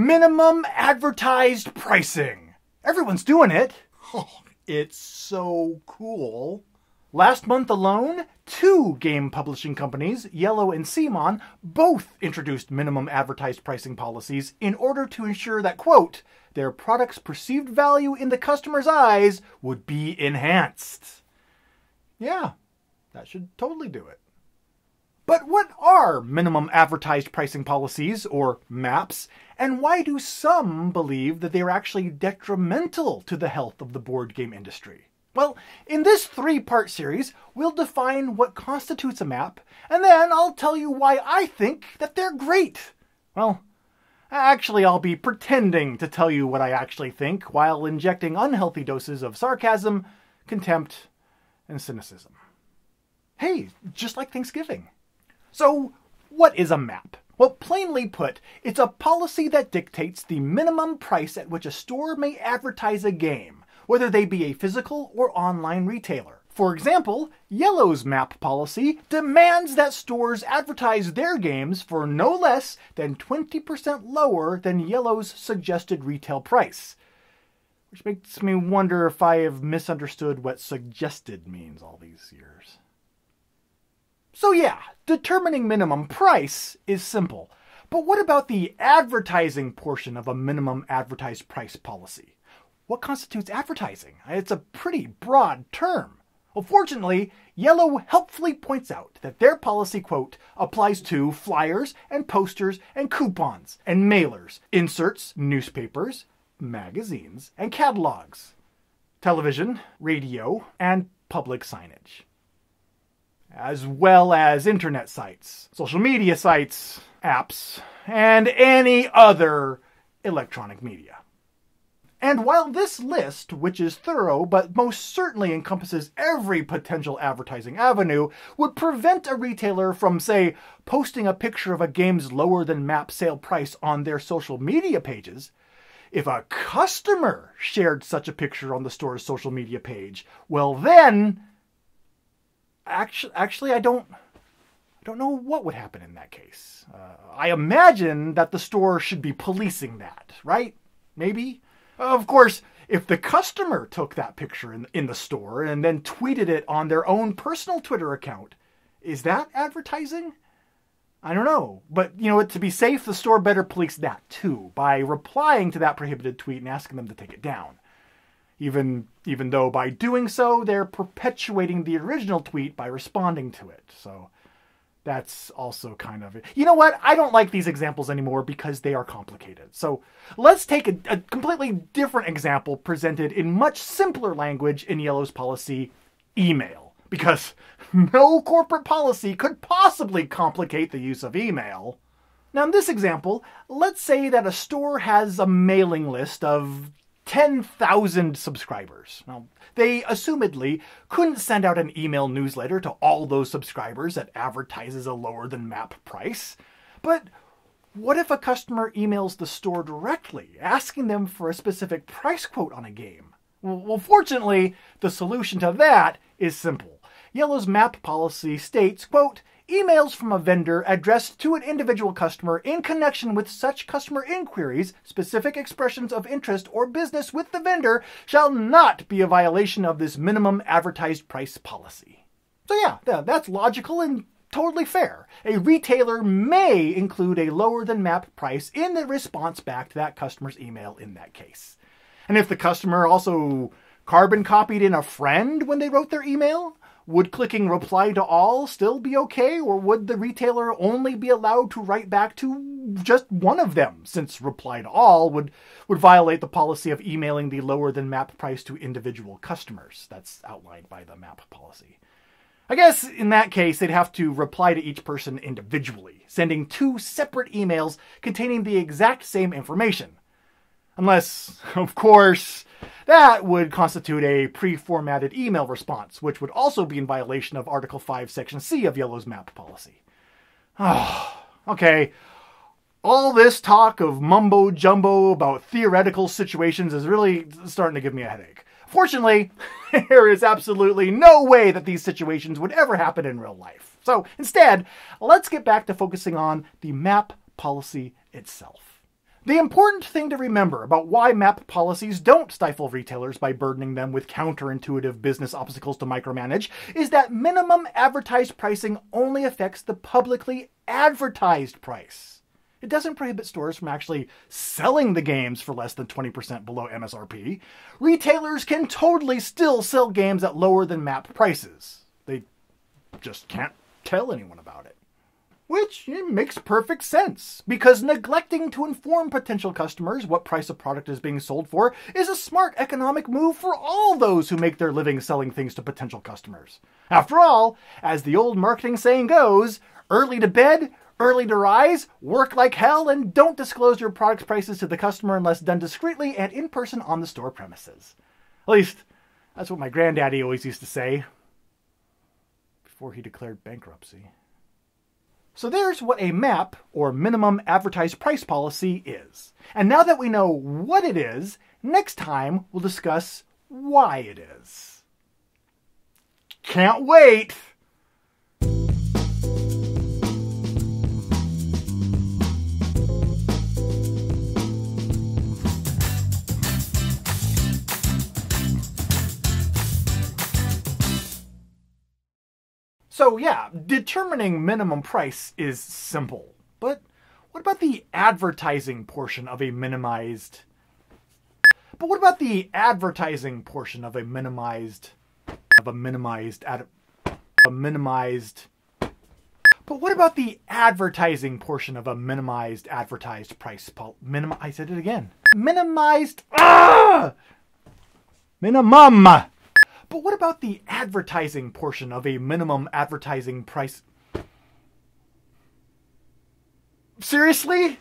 Minimum Advertised Pricing. Everyone's doing it. Oh, it's so cool. Last month alone, 2 game publishing companies, iello and CMON, both introduced minimum advertised pricing policies in order to ensure that, quote, their product's perceived value in the customer's eyes would be enhanced. Yeah, that should totally do it. But what are minimum advertised pricing policies, or MAPPs, and why do some believe that they are actually detrimental to the health of the board game industry? Well, in this 3-part series, we'll define what constitutes a MAPP, and then I'll tell you why I think that they're great. Well, actually, I'll be pretending to tell you what I actually think while injecting unhealthy doses of sarcasm, contempt, and cynicism. Hey, just like Thanksgiving. So, what is a MAPP? Well, plainly put, it's a policy that dictates the minimum price at which a store may advertise a game, whether they be a physical or online retailer. For example, iello's MAPP policy demands that stores advertise their games for no less than 20% lower than iello's suggested retail price. Which makes me wonder if I have misunderstood what suggested means all these years. So yeah, determining minimum price is simple. But what about the advertising portion of a minimum advertised price policy? What constitutes advertising? It's a pretty broad term. Well, fortunately, iello helpfully points out that their policy, quote, applies to flyers and posters and coupons and mailers, inserts, newspapers, magazines, and catalogs, television, radio, and public signage, as well as internet sites, social media sites, apps, and any other electronic media. And while this list, which is thorough but most certainly encompasses every potential advertising avenue, would prevent a retailer from, say, posting a picture of a game's lower than MAPP sale price on their social media pages, if a customer shared such a picture on the store's social media page, well then, Actually, I don't know what would happen in that case. I imagine that the store should be policing that, right? Maybe? Of course, if the customer took that picture in the store and then tweeted it on their own personal Twitter account, is that advertising? I don't know. But, to be safe, the store better police that too, by replying to that prohibited tweet and asking them to take it down. Even though by doing so, they're perpetuating the original tweet by responding to it. So that's also kind of it. You know what? I don't like these examples anymore because they are complicated. So let's take a completely different example presented in much simpler language in iello's policy, email. Because no corporate policy could possibly complicate the use of email. Now in this example, let's say that a store has a mailing list of 10,000 subscribers. Now, they assumedly couldn't send out an email newsletter to all those subscribers that advertises a lower than MAPP price. But what if a customer emails the store directly, asking them for a specific price quote on a game? Well, fortunately, the solution to that is simple. iello's MAPP policy states, quote, emails from a vendor addressed to an individual customer in connection with such customer inquiries, specific expressions of interest or business with the vendor shall not be a violation of this minimum advertised price policy. So yeah, that's logical and totally fair. A retailer may include a lower than MAPP price in the response back to that customer's email in that case. And if the customer also carbon copied in a friend when they wrote their email, would clicking reply to all still be okay, or would the retailer only be allowed to write back to just one of them, since reply to all would violate the policy of emailing the lower than MAPP price to individual customers? That's outlined by the MAPP policy. I guess in that case, they'd have to reply to each person individually, sending 2 separate emails containing the exact same information. Unless, of course, that would constitute a pre-formatted email response, which would also be in violation of Article 5, Section C of iello's MAPP policy. Okay. All this talk of mumbo-jumbo about theoretical situations is really starting to give me a headache. Fortunately, there is absolutely no way that these situations would ever happen in real life. So instead, let's get back to focusing on the MAPP policy itself. The important thing to remember about why MAPP policies don't stifle retailers by burdening them with counterintuitive business obstacles to micromanage is that minimum advertised pricing only affects the publicly advertised price. It doesn't prohibit stores from actually selling the games for less than 20% below MSRP. Retailers can totally still sell games at lower than MAPP prices. They just can't tell anyone about it. Which makes perfect sense, because neglecting to inform potential customers what price a product is being sold for is a smart economic move for all those who make their living selling things to potential customers. After all, as the old marketing saying goes, early to bed, early to rise, work like hell, and don't disclose your product's prices to the customer unless done discreetly and in person on the store premises. At least, that's what my granddaddy always used to say before he declared bankruptcy. So there's what a MAPP, or Minimum Advertised Price Policy, is. And now that we know what it is, next time we'll discuss why it is. Can't wait! So yeah, determining minimum price is simple, but what about the advertising portion of a minimized... But what about the advertising portion of a minimized... But what about the advertising portion of a minimized advertised price... I said it again. Minimized... Minimum! But what about the advertising portion of a minimum advertising price? Seriously?